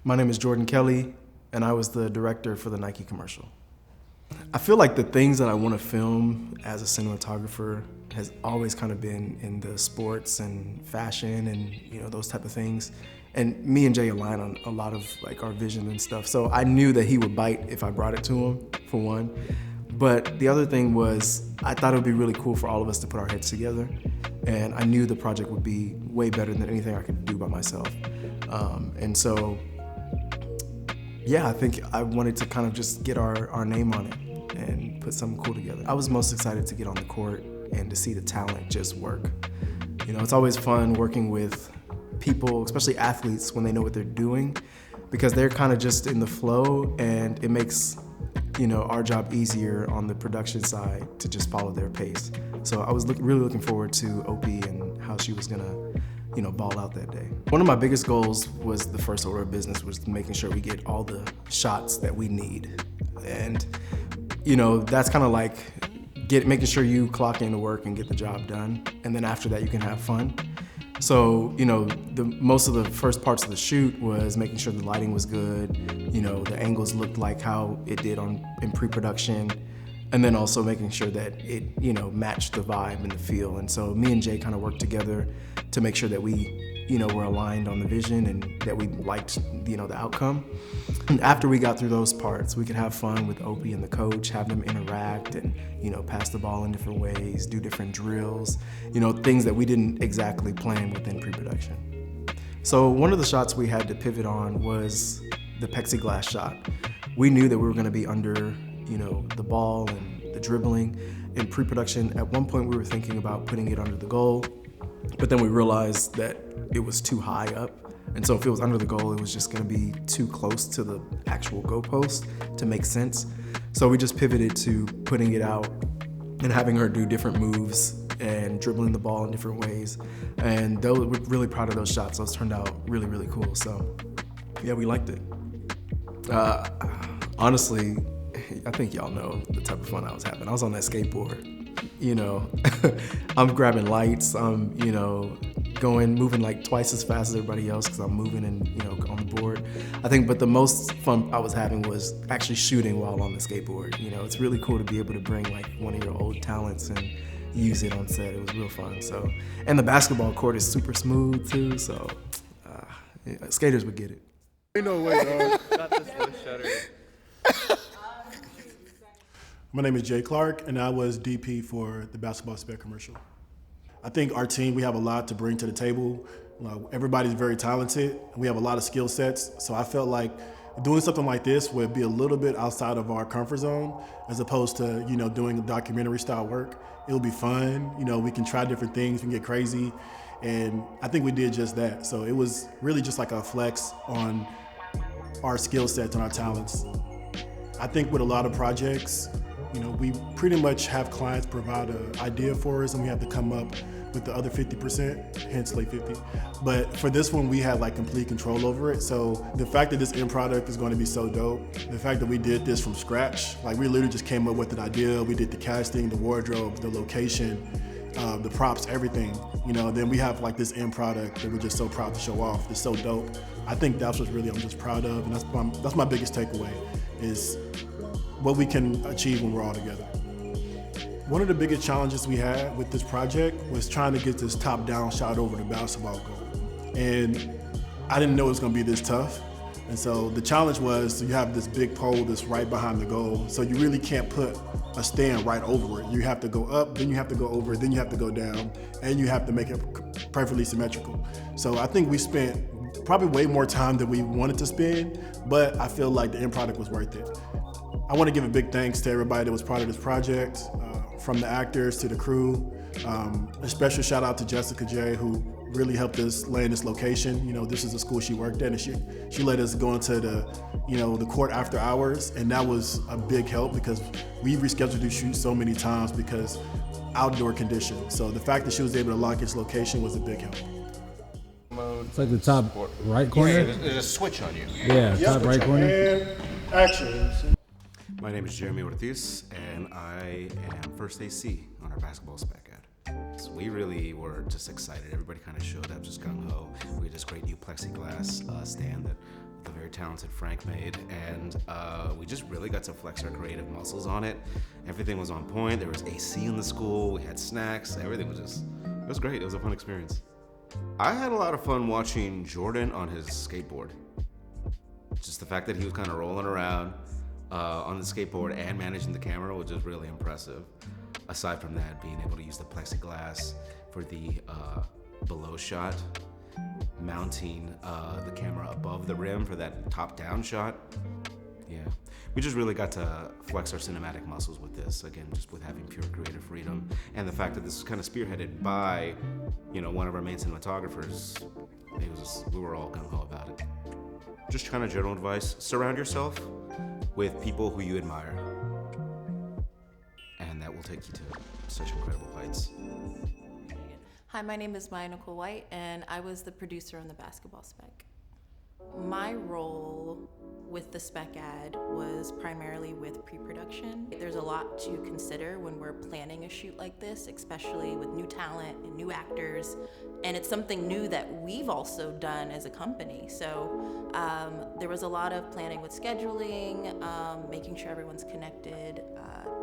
My name is Jordan Kelly, and I was the director for the Nike commercial. I feel like the things that I want to film as a cinematographer has always kind of been in the sports and fashion and those type of things. And me and Jay align on a lot of like our vision and stuff. So I knew that he would bite if I brought it to him, for one. But the other thing was, I thought it would be really cool for all of us to put our heads together. And I knew the project would be way better than anything I could do by myself. I think I wanted to kind of just get our name on it and put something cool together. I was most excited to get on the court and to see the talent just work. It's always fun working with people, especially athletes, when they know what they're doing, because they're kind of just in the flow, and it makes our job easier on the production side to just follow their pace. So I was really looking forward to Opie and how she was gonna ball out that day. One of my biggest goals was the first order of business was making sure we get all the shots that we need. And, that's kind of like making sure you clock into work and get the job done. And then after that, you can have fun. So, most of the first parts of the shoot was making sure the lighting was good, the angles looked like how it did in pre-production, and then also making sure that it, matched the vibe and the feel. And so me and Jay kind of worked together to make sure that we, were aligned on the vision and that we liked, the outcome. And after we got through those parts, we could have fun with Opie and the coach, have them interact and, pass the ball in different ways, do different drills, things that we didn't exactly plan within pre-production. So one of the shots we had to pivot on was the plexiglass shot. We knew that we were gonna be under the ball and the dribbling. In pre-production, at one point we were thinking about putting it under the goal, but then we realized that it was too high up. And so if it was under the goal, it was just gonna be too close to the actual goalpost to make sense. So we just pivoted to putting it out and having her do different moves and dribbling the ball in different ways. And we're really proud of those shots. Those turned out really, really cool. So yeah, we liked it. Honestly, I think y'all know the type of fun I was having. I was on that skateboard, I'm grabbing lights, I'm, moving like twice as fast as everybody else because I'm moving and, on the board. I think, but the most fun I was having was actually shooting while on the skateboard. It's really cool to be able to bring like one of your old talents and use it on set. It was real fun. So, and the basketball court is super smooth too, so skaters would get it. Ain't no way, dog. Got this little shutter. My name is Jay Clark, and I was DP for the basketball Spec commercial. I think our team, we have a lot to bring to the table. Everybody's very talented. We have a lot of skill sets, so I felt like doing something like this would be a little bit outside of our comfort zone, as opposed to doing documentary style work. It'll be fun. We can try different things, we can get crazy, and I think we did just that. So it was really just like a flex on our skill sets and our talents. I think with a lot of projects, we pretty much have clients provide an idea for us, and we have to come up with the other 50%, hence Slate 50. But for this one, we had like complete control over it. So the fact that this end product is going to be so dope, the fact that we did this from scratch, like we literally just came up with an idea, we did the casting, the wardrobe, the location, the props, everything. Then we have like this end product that we're just so proud to show off. It's so dope. I think that's what really I'm just proud of, and that's my biggest takeaway, is what we can achieve when we're all together. One of the biggest challenges we had with this project was trying to get this top-down shot over the basketball goal. And I didn't know it was gonna be this tough. And so the challenge was, you have this big pole that's right behind the goal, so you really can't put a stand right over it. You have to go up, then you have to go over, then you have to go down, and you have to make it perfectly symmetrical. So I think we spent probably way more time than we wanted to spend, but I feel like the end product was worth it. I want to give a big thanks to everybody that was part of this project, from the actors to the crew. A special shout out to Jessica J, who really helped us land this location. This is the school she worked at, and she let us go into the court after hours, and that was a big help because we rescheduled to shoot so many times because outdoor conditions. So the fact that she was able to lock this location was a big help. It's like the top right corner. Yeah, there's a switch on you. Yeah, top right corner. And action. My name is Jeremy Ortiz, and I am first AC on our basketball spec ad. So we really were just excited. Everybody kind of showed up just gung-ho. We had this great new plexiglass stand that the very talented Frank made, and we just really got to flex our creative muscles on it. Everything was on point. There was AC in the school. We had snacks. Everything was it was great. It was a fun experience. I had a lot of fun watching Jordan on his skateboard. Just the fact that he was kind of rolling around on the skateboard and managing the camera was just really impressive. Aside from that, being able to use the plexiglass for the below shot, mounting the camera above the rim for that top-down shot. Yeah, we just really got to flex our cinematic muscles with this, again, just with having pure creative freedom. And the fact that this is kind of spearheaded by, one of our main cinematographers, we were all gung-ho about it. Just kind of general advice, surround yourself with people who you admire. And that will take you to such incredible heights. Hi, my name is Maya Nicole White, and I was the producer on the basketball spec. My role with the spec ad was primarily with pre-production. There's a lot to consider when we're planning a shoot like this, especially with new talent and new actors, and it's something new that we've also done as a company. So there was a lot of planning with scheduling, making sure everyone's connected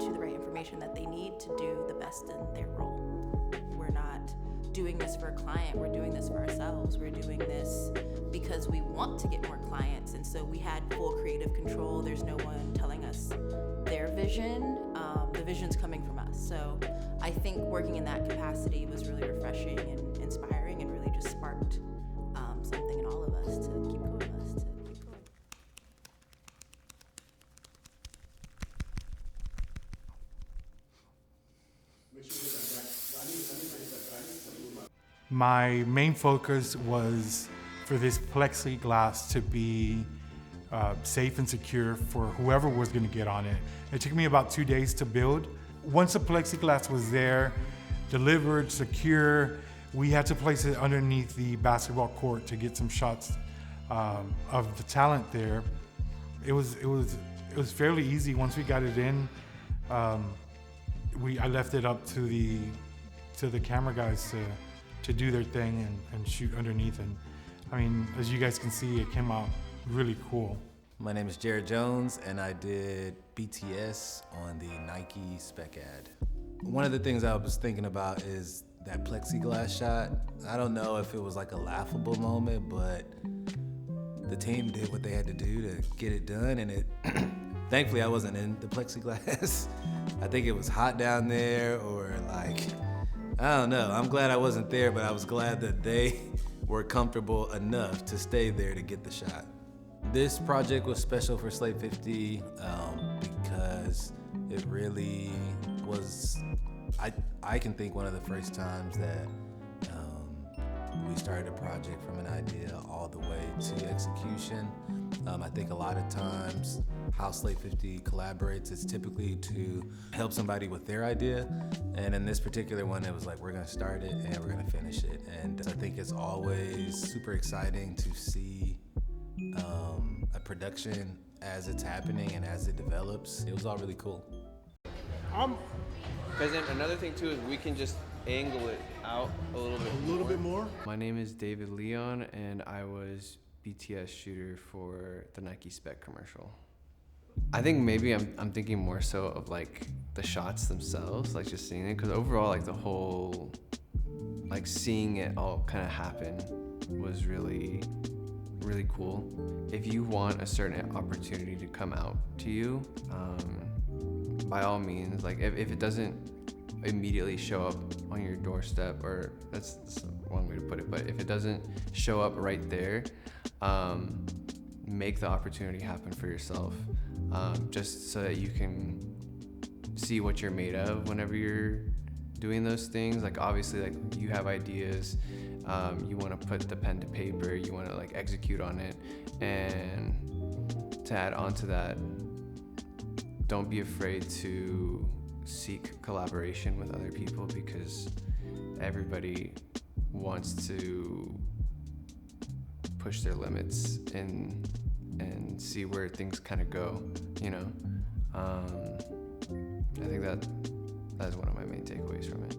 to the right information that they need to do the best in their role. We're not doing this for a client, we're doing this for ourselves. We're doing this because we want to get more clients, and so we had full creative control. There's no one telling us their vision. The vision's coming from us. So I think working in that capacity was really refreshing and inspiring, and really just sparked something in all of us to keep going. My main focus was for this plexiglass to be safe and secure for whoever was going to get on it. It took me about 2 days to build. Once the plexiglass was there, delivered, secure, we had to place it underneath the basketball court to get some shots of the talent there. It was fairly easy once we got it in. I left it up to the camera guys to do their thing and shoot underneath. And I mean, as you guys can see, it came out really cool. My name is Jared Jones, and I did BTS on the Nike Spec ad. One of the things I was thinking about is that plexiglass shot. I don't know if it was like a laughable moment, but the team did what they had to do to get it done, and it thankfully I wasn't in the plexiglass. I think it was hot down there, or like, I don't know. I'm glad I wasn't there, but I was glad that they were comfortable enough to stay there to get the shot. This project was special for Slate 50 because it really was, I can think one of the first times that we started a project from an idea all the way to execution. I think a lot of times how Slate 50 collaborates is typically to help somebody with their idea. And in this particular one, it was like, we're gonna start it and we're gonna finish it. And I think it's always super exciting to see a production as it's happening and as it develops. It was all really cool. Because then another thing too is we can just angle it out a little bit more. My name is David Leon, and I was BTS shooter for the Nike Spec commercial. I think maybe I'm thinking more so of like the shots themselves, like just seeing it, because overall like the whole, like seeing it all kind of happen was really cool. If you want a certain opportunity to come out to you, by all means, like if it doesn't immediately show up on your doorstep, or that's one way to put it, but if it doesn't show up right there, make the opportunity happen for yourself, just so that you can see what you're made of whenever you're doing those things. Like obviously, like you have ideas, you want to put the pen to paper, you want to like execute on it, and to add on to that, don't be afraid to seek collaboration with other people, because everybody wants to push their limits and see where things kind of go, you know. I think that is one of my main takeaways from it.